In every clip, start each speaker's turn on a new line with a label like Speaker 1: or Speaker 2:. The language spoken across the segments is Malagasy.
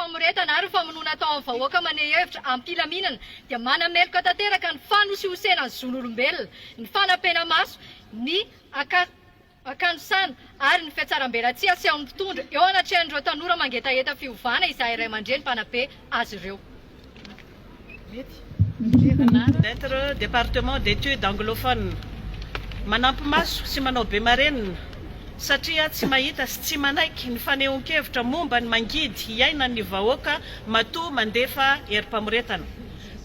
Speaker 1: Famoretana ary famonoana atao amin'ny vahoaka maneho hevitra amin'ny mpilaminana dia manameloka tanteraka ny fanosihosena ny zon'olombelona, ny fanampena maso, ny akanosana ary ny fiatsaram-belatsia sy amin'ny mpitondra eo anatrehan'ireo tanora mangetaheta fiovana izay iray aman-dreny mpanabe azy ireo.
Speaker 2: D'être département d'études anglophones manampy maso sy manao be marenina satria tsy mahita sy tsy manaiky ny fanehoan-kevitra momba ny mangidy hiaina ny vahoaka matoa mandefa herim-pamoretana.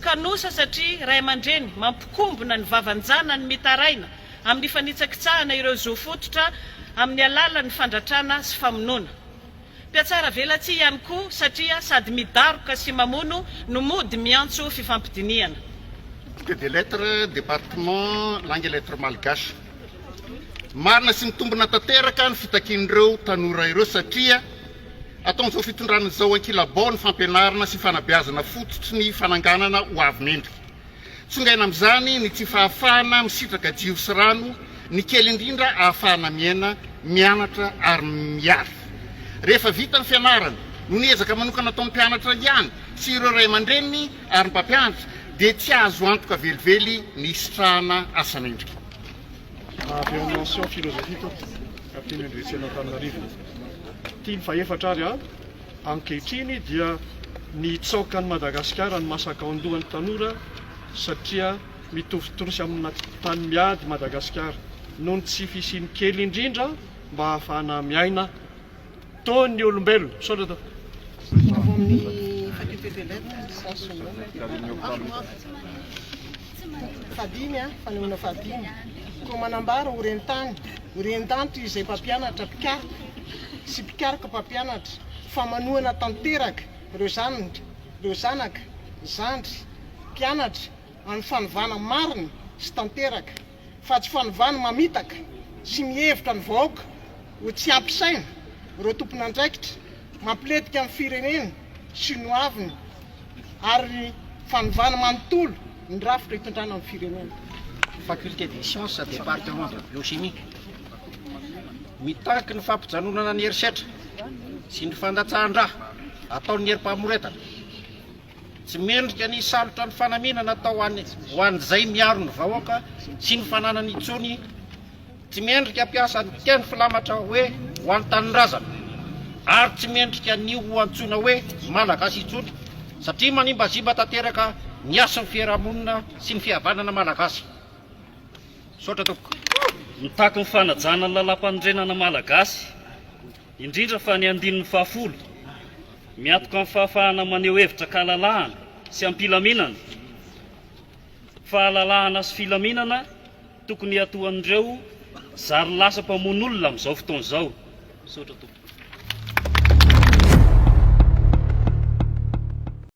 Speaker 2: Kanosa satria ray aman-dreny mampikombona ny vavanjana ny mitaraina amin'ny fanitsakitsahana ireo zo fototra amin'ny alalan'ny fandratrana sy famonoana. Mpiatsara velatsia ihany koa satria sady midaroka sy mamono no mody miantso fifampidiniana.
Speaker 3: Des lettres département langue et lettres malgache. Marina sy mitombona tanteraka ny fitakian'ireo tanora ireo satria ataon'izao fitondrana izao ankilabao ny fampianarana sy fanabeazana fototry ny fananganana ho avy mendrika. Tsongaina amin'izany ny tsy fahafahana misitraka jiro sy rano, ny kely indrindra ahafahana miaina, mianatra ary miary. Rehefa vita ny fianarana, no niezaka manokana ataon'ny mpianatra ihany sy ireo ray aman-dreniny ary ny mpampianatra dia tsy azo antoka velively ny sitrahana asan'endrika.
Speaker 4: Avy amin'ny mention filozofika amin'ny Université Antananarivo. Tiany faefatra ary ankehitriny dia ny tsaokan'i Madagasikara ny masaka ao andohan'ny tanora satria mitovitovy sy amina tany miady Madagasikara noho ny tsy fisiany kely indrindra mba ahafahana miaina toy ny olombelona. Saotra tao.
Speaker 5: Amin'ny faculté des lettres, fadimy fanehoana fadimy koa manambara orientany toy izay mpampianatra mpikaroka sy mpikaroka mpampianatra famanoana tanteraka ireo zanaka zandry mpianatra amin'ny fanovana marina sy tanteraka fa tsy fanovana mamitaka sy mihevitra ny vahoaka ho tsy ampisaina ireo tompon'andraikitra mampiletika amin'ny firenena sy ny hoaviny ary fanovana manontolo ny rafitra hitondrana amin'ny firenena.
Speaker 6: Faculté des sciences département de biochimie. Mitaky ny fampijanonana ny herisetra sy ny fandatsahan-draha ataon'ny herim-pamoretana. Tsy mendrika ny salotra ny fanaminana atao ho an'izay miaro ny vahoaka sy ny fananany itsony. Tsy mendrika ampiasa ny teny filamatra hoe ho an'ny tanin-drazana ary tsy mendrika ny ho antsoina hoe malagasy itsony satria manimbazimba tanteraka ny asany fiarahamonina sy ny fihavanana malagasy. Saotra toko.
Speaker 7: Mitaky ny fanajana ny lalam-panondrenana malagasy indrindra fa ny andinin'ny fahafolo miatoka amin'ny fahafahana maneho hevitra kahalalahana sy ampilaminana. Fahalalahana sy filaminana tokony hatohan'ireo zary lasa mpamono olona amin'izao fotoana izao. Saotra toko.